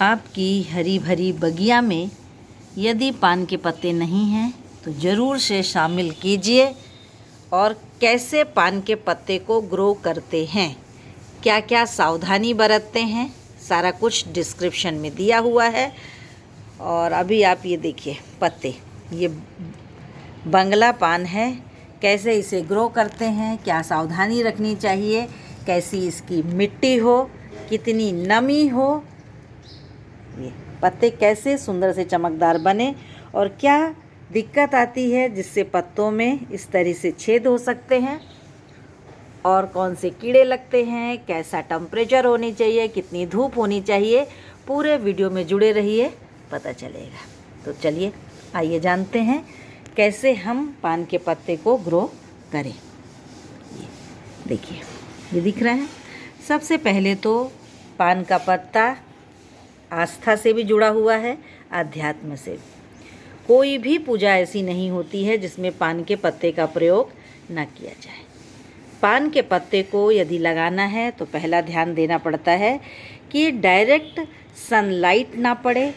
आपकी हरी भरी बगिया में यदि पान के पत्ते नहीं हैं तो ज़रूर से शामिल कीजिए। और कैसे पान के पत्ते को ग्रो करते हैं, क्या क्या सावधानी बरतते हैं, सारा कुछ डिस्क्रिप्शन में दिया हुआ है। और अभी आप ये देखिए पत्ते, ये बंगला पान है, कैसे इसे ग्रो करते हैं, क्या सावधानी रखनी चाहिए, कैसी इसकी मिट्टी हो, कितनी नमी हो, ये पत्ते कैसे सुंदर से चमकदार बने और क्या दिक्कत आती है जिससे पत्तों में इस तरह से छेद हो सकते हैं, और कौन से कीड़े लगते हैं, कैसा टेम्परेचर होनी चाहिए, कितनी धूप होनी चाहिए, पूरे वीडियो में जुड़े रहिए, पता चलेगा। तो चलिए आइए जानते हैं कैसे हम पान के पत्ते को ग्रो करें। ये देखिए, ये दिख रहा है। सबसे पहले तो पान का पत्ता आस्था से भी जुड़ा हुआ है, आध्यात्म से। कोई भी पूजा ऐसी नहीं होती है जिसमें पान के पत्ते का प्रयोग न किया जाए। पान के पत्ते को यदि लगाना है तो पहला ध्यान देना पड़ता है कि डायरेक्ट सनलाइट ना पड़े,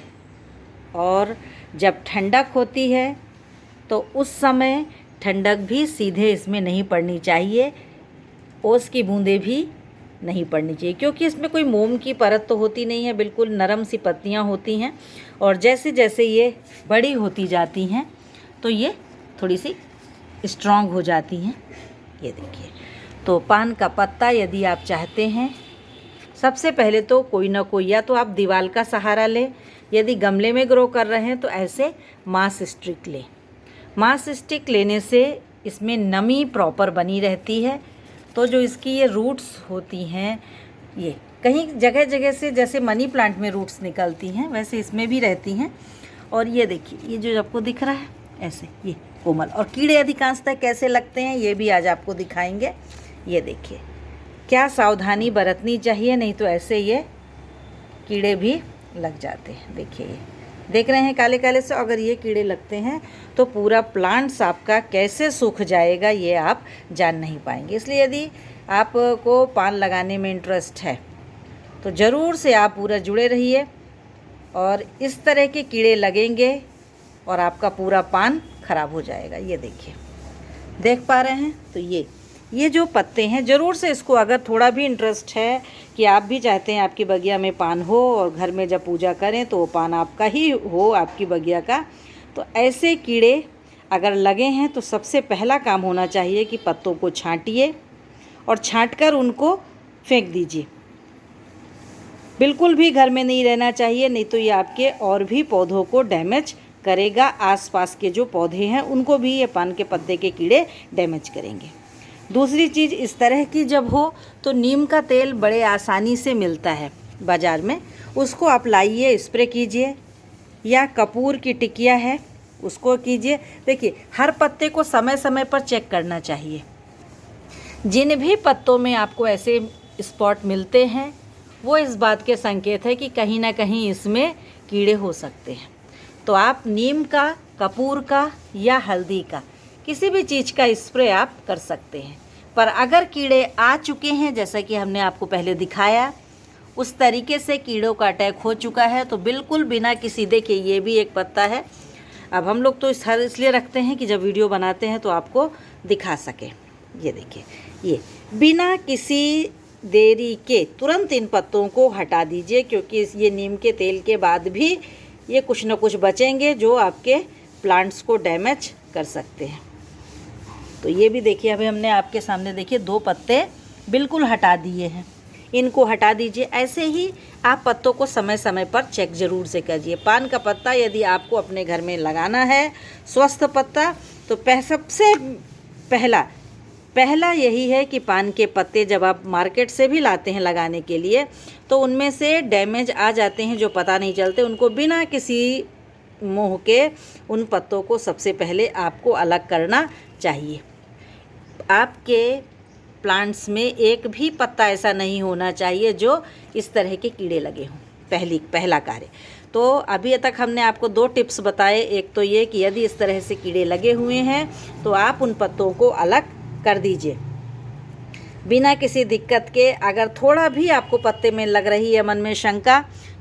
और जब ठंडक होती है तो उस समय ठंडक भी सीधे इसमें नहीं पड़नी चाहिए, ओस की बूंदें भी नहीं पड़नी चाहिए, क्योंकि इसमें कोई मोम की परत तो होती नहीं है, बिल्कुल नरम सी पत्तियां होती हैं। और जैसे जैसे ये बड़ी होती जाती हैं तो ये थोड़ी सी स्ट्रॉन्ग हो जाती हैं। ये देखिए, तो पान का पत्ता यदि आप चाहते हैं, सबसे पहले तो कोई ना कोई, या तो आप दीवार का सहारा लें, यदि गमले में ग्रो कर रहे हैं तो ऐसे मास स्टिक लें। मास स्टिक लेने से इसमें नमी प्रॉपर बनी रहती है। तो जो इसकी ये रूट्स होती हैं, ये कहीं जगह जगह से, जैसे मनी प्लांट में रूट्स निकलती हैं वैसे इसमें भी रहती हैं। और ये देखिए, ये जो आपको दिख रहा है ऐसे, ये कोमल। और कीड़े अधिकांशतः कैसे लगते हैं ये भी आज आपको दिखाएंगे। ये देखिए क्या सावधानी बरतनी चाहिए, नहीं तो ऐसे ये कीड़े भी लग जाते हैं। देखिए, ये देख रहे हैं काले काले से, अगर ये कीड़े लगते हैं तो पूरा प्लांट्स आपका कैसे सूख जाएगा ये आप जान नहीं पाएंगे। इसलिए यदि आपको पान लगाने में इंटरेस्ट है तो ज़रूर से आप पूरा जुड़े रहिए। और इस तरह के कीड़े लगेंगे और आपका पूरा पान खराब हो जाएगा। ये देखिए, देख पा रहे हैं। तो ये जो पत्ते हैं, ज़रूर से इसको, अगर थोड़ा भी इंटरेस्ट है कि आप भी चाहते हैं आपकी बगिया में पान हो और घर में जब पूजा करें तो वो पान आपका ही हो, आपकी बगिया का, तो ऐसे कीड़े अगर लगे हैं तो सबसे पहला काम होना चाहिए कि पत्तों को छांटिए और छांटकर उनको फेंक दीजिए। बिल्कुल भी घर में नहीं रहना चाहिए, नहीं तो ये आपके और भी पौधों को डैमेज करेगा। आसपास के जो पौधे हैं उनको भी ये पान के पत्ते के कीड़े डैमेज करेंगे। दूसरी चीज़ इस तरह की जब हो तो नीम का तेल बड़े आसानी से मिलता है बाज़ार में, उसको आप लाइए, स्प्रे कीजिए, या कपूर की टिकिया है उसको कीजिए। देखिए, हर पत्ते को समय समय पर चेक करना चाहिए। जिन भी पत्तों में आपको ऐसे स्पॉट मिलते हैं वो इस बात के संकेत है कि कहीं ना कहीं इसमें कीड़े हो सकते हैं। तो आप नीम का, कपूर का या हल्दी का, किसी भी चीज़ का स्प्रे आप कर सकते हैं। पर अगर कीड़े आ चुके हैं, जैसा कि हमने आपको पहले दिखाया, उस तरीके से कीड़ों का अटैक हो चुका है, तो बिल्कुल बिना किसी, देखिए ये भी एक पत्ता है। अब हम लोग तो इसलिए रखते हैं कि जब वीडियो बनाते हैं तो आपको दिखा सके। ये देखिए, ये बिना किसी देरी के तुरंत इन पत्तों को हटा दीजिए, क्योंकि ये नीम के तेल के बाद भी ये कुछ न कुछ बचेंगे जो आपके प्लांट्स को डैमेज कर सकते हैं। तो ये भी देखिए, अभी हमने आपके सामने देखिए 2 पत्ते बिल्कुल हटा दिए हैं, इनको हटा दीजिए। ऐसे ही आप पत्तों को समय समय पर चेक ज़रूर से कीजिए। पान का पत्ता यदि आपको अपने घर में लगाना है, स्वस्थ पत्ता, तो सबसे पहला यही है कि पान के पत्ते जब आप मार्केट से भी लाते हैं लगाने के लिए तो उनमें से डैमेज आ जाते हैं जो पता नहीं चलते। उनको बिना किसी मोह के उन पत्तों को सबसे पहले आपको अलग करना चाहिए। आपके प्लांट्स में एक भी पत्ता ऐसा नहीं होना चाहिए जो इस तरह के कीड़े लगे हों। पहला कार्य तो अभी तक हमने आपको 2 टिप्स बताए। एक तो ये कि यदि इस तरह से कीड़े लगे हुए हैं तो आप उन पत्तों को अलग कर दीजिए बिना किसी दिक्कत के। अगर थोड़ा भी आपको पत्ते में लग रही है मन में शंका,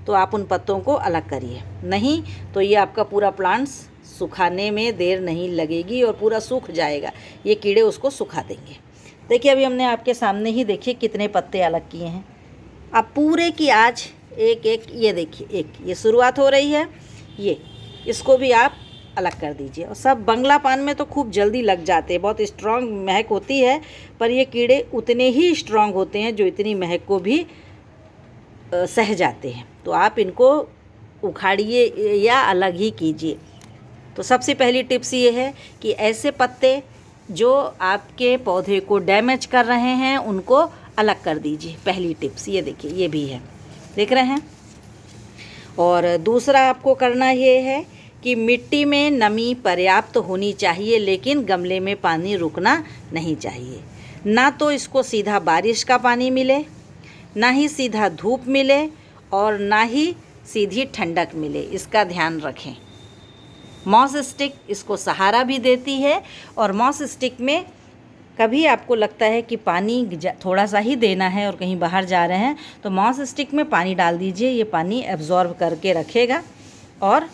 तो आप उन पत्तों को अलग करिए, नहीं तो ये आपका पूरा प्लांट्स सुखाने में देर नहीं लगेगी और पूरा सूख जाएगा, ये कीड़े उसको सुखा देंगे। देखिए अभी हमने आपके सामने ही देखिए कितने पत्ते अलग किए हैं। अब पूरे की आज एक एक, ये देखिए एक ये शुरुआत हो रही है, ये इसको भी आप अलग कर दीजिए। और सब बंगला पान में तो खूब जल्दी लग जाते हैं, बहुत स्ट्रॉन्ग महक होती है, पर ये कीड़े उतने ही स्ट्रॉन्ग होते हैं जो इतनी महक को भी सह जाते हैं। तो आप इनको उखाड़िए या अलग ही कीजिए। तो सबसे पहली टिप्स ये है कि ऐसे पत्ते जो आपके पौधे को डैमेज कर रहे हैं उनको अलग कर दीजिए, पहली टिप्स। ये देखिए ये भी है, देख रहे हैं। और दूसरा आपको करना ये है कि मिट्टी में नमी पर्याप्त होनी चाहिए, लेकिन गमले में पानी रुकना नहीं चाहिए। ना तो इसको सीधा बारिश का पानी मिले, ना ही सीधा धूप मिले, और ना ही सीधी ठंडक मिले, इसका ध्यान रखें। मॉस स्टिक इसको सहारा भी देती है, और मॉस स्टिक में कभी आपको लगता है कि पानी थोड़ा सा ही देना है और कहीं बाहर जा रहे हैं, तो मॉस स्टिक में पानी डाल दीजिए, ये पानी एब्जॉर्ब करके रखेगा। और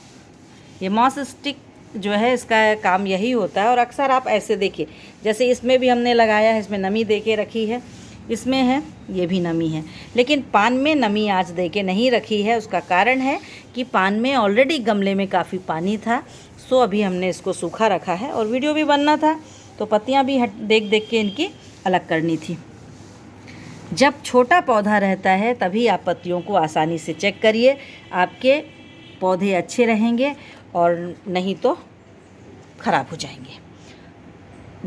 ये मॉस स्टिक जो है इसका काम यही होता है। और अक्सर आप ऐसे देखिए, जैसे इसमें भी हमने लगाया है, इसमें नमी दे के रखी है, इसमें है, ये भी नमी है, लेकिन पान में नमी आज दे के नहीं रखी है। उसका कारण है कि पान में ऑलरेडी गमले में काफ़ी पानी था, सो अभी हमने इसको सूखा रखा है। और वीडियो भी बनना था तो पत्तियां भी देख देख के इनकी अलग करनी थी। जब छोटा पौधा रहता है तभी आप पत्तियों को आसानी से चेक करिए, आपके पौधे अच्छे रहेंगे और नहीं तो ख़राब हो जाएंगे।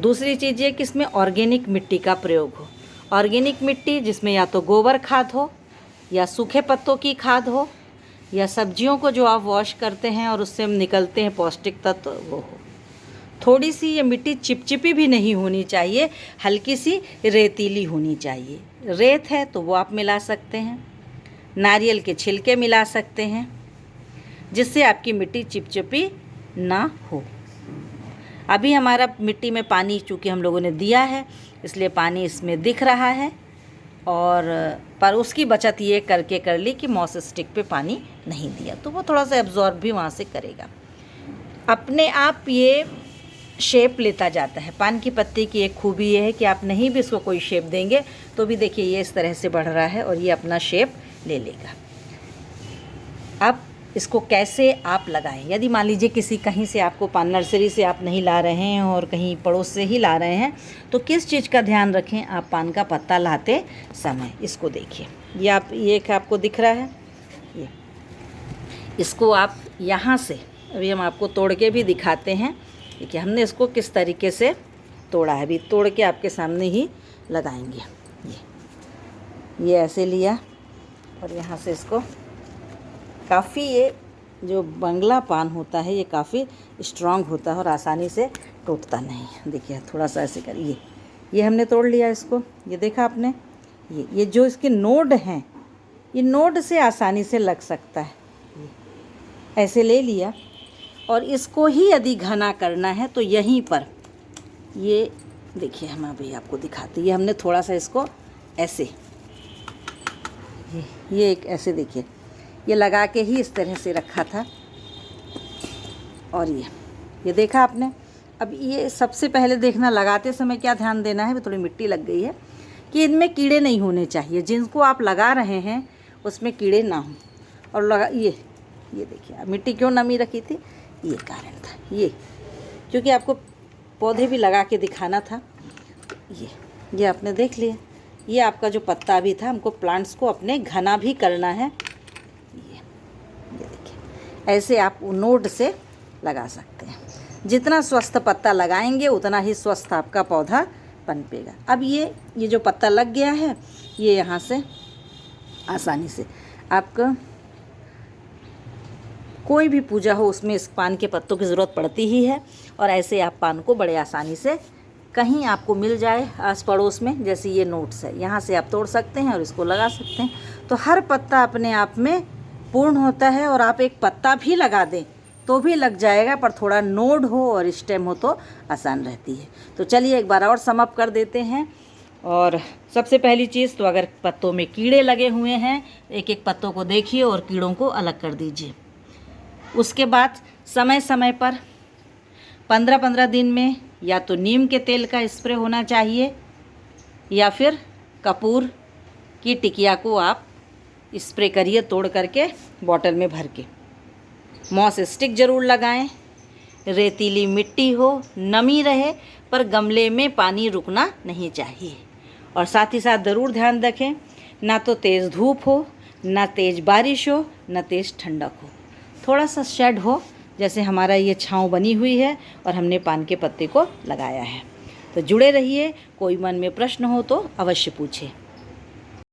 दूसरी चीज़ ये कि इसमें ऑर्गेनिक मिट्टी का प्रयोग हो। ऑर्गेनिक मिट्टी जिसमें या तो गोबर खाद हो, या सूखे पत्तों की खाद हो, या सब्जियों को जो आप वॉश करते हैं और उससे निकलते हैं पौष्टिक तत्व वो हो। थोड़ी सी ये मिट्टी चिपचिपी भी नहीं होनी चाहिए, हल्की सी रेतीली होनी चाहिए। रेत है तो वो आप मिला सकते हैं, नारियल के छिलके मिला सकते हैं, जिससे आपकी मिट्टी चिपचिपी ना हो। अभी हमारा मिट्टी में पानी चूँकि हम लोगों ने दिया है, इसलिए पानी इसमें दिख रहा है, और पर उसकी बचत ये करके कर ली कि मॉस स्टिक पे पानी नहीं दिया, तो वो थोड़ा सा एब्जॉर्ब भी वहाँ से करेगा। अपने आप ये शेप लेता जाता है। पान की पत्ती की एक खूबी ये है कि आप नहीं भी इसको कोई शेप देंगे तो भी देखिए ये इस तरह से बढ़ रहा है और ये अपना शेप ले लेगा। अब इसको कैसे आप लगाएं? यदि मान लीजिए किसी कहीं से आपको पान नर्सरी से आप नहीं ला रहे हैं और कहीं पड़ोस से ही ला रहे हैं, तो किस चीज़ का ध्यान रखें आप पान का पत्ता लाते समय? इसको देखिए, ये एक आपको दिख रहा है, ये इसको आप यहाँ से, अभी हम आपको तोड़ के भी दिखाते हैं। देखिए हमने इसको किस तरीके से तोड़ा है, अभी तोड़ के आपके सामने ही लगाएंगे। ये ऐसे लिया और यहाँ से इसको काफ़ी, ये जो बंगला पान होता है ये काफ़ी स्ट्रांग होता है और आसानी से टूटता नहीं। देखिए थोड़ा सा ऐसे करिए, ये हमने तोड़ लिया इसको, ये देखा आपने, ये जो इसके नोड हैं, ये नोड से आसानी से लग सकता है। ये ऐसे ले लिया और इसको ही यदि घना करना है तो यहीं पर, ये देखिए हम अभी आपको दिखाते हैं, ये हमने थोड़ा सा इसको ऐसे, ये एक ऐसे देखिए, ये लगा के ही इस तरह से रखा था और ये देखा आपने। अब ये सबसे पहले देखना, लगाते समय क्या ध्यान देना है, थोड़ी मिट्टी लग गई है, कि इनमें कीड़े नहीं होने चाहिए, जिनको आप लगा रहे हैं उसमें कीड़े ना हों। और लगा ये देखिए मिट्टी क्यों नमी रखी थी, ये कारण था, ये क्योंकि आपको पौधे भी लगा के दिखाना था। ये आपने देख लिया, ये आपका जो पत्ता भी था, हमको प्लांट्स को अपने घना भी करना है। ये देखिए ऐसे आप नोड से लगा सकते हैं। जितना स्वस्थ पत्ता लगाएंगे उतना ही स्वस्थ आपका पौधा पनपेगा। अब ये जो पत्ता लग गया है, ये यहाँ से आसानी से आपका कोई भी पूजा हो उसमें इस पान के पत्तों की ज़रूरत पड़ती ही है। और ऐसे आप पान को बड़े आसानी से कहीं आपको मिल जाए आस पड़ोस में, जैसे ये नोट्स है, यहाँ से आप तोड़ सकते हैं और इसको लगा सकते हैं। तो हर पत्ता अपने आप में पूर्ण होता है, और आप एक पत्ता भी लगा दें तो भी लग जाएगा, पर थोड़ा नोड हो और स्टेम हो तो आसान रहती है। तो चलिए एक बार और सम अप कर देते हैं और सबसे पहली चीज़ तो अगर पत्तों में कीड़े लगे हुए हैं, एक एक पत्तों को देखिए और कीड़ों को अलग कर दीजिए। उसके बाद समय समय पर 15-15 दिन में या तो नीम के तेल का स्प्रे होना चाहिए या फिर कपूर की टिकिया को आप स्प्रे करिए तोड़ करके बॉटल में भर के। मॉस स्टिक ज़रूर लगाएं। रेतीली मिट्टी हो, नमी रहे, पर गमले में पानी रुकना नहीं चाहिए। और साथ ही साथ ज़रूर ध्यान रखें, ना तो तेज़ धूप हो, ना तेज़ बारिश हो, ना तेज़ ठंडक हो। थोड़ा सा शेड हो, जैसे हमारा ये छाँव बनी हुई है और हमने पान के पत्ते को लगाया है। तो जुड़े रहिए। कोई मन में प्रश्न हो तो अवश्य पूछें।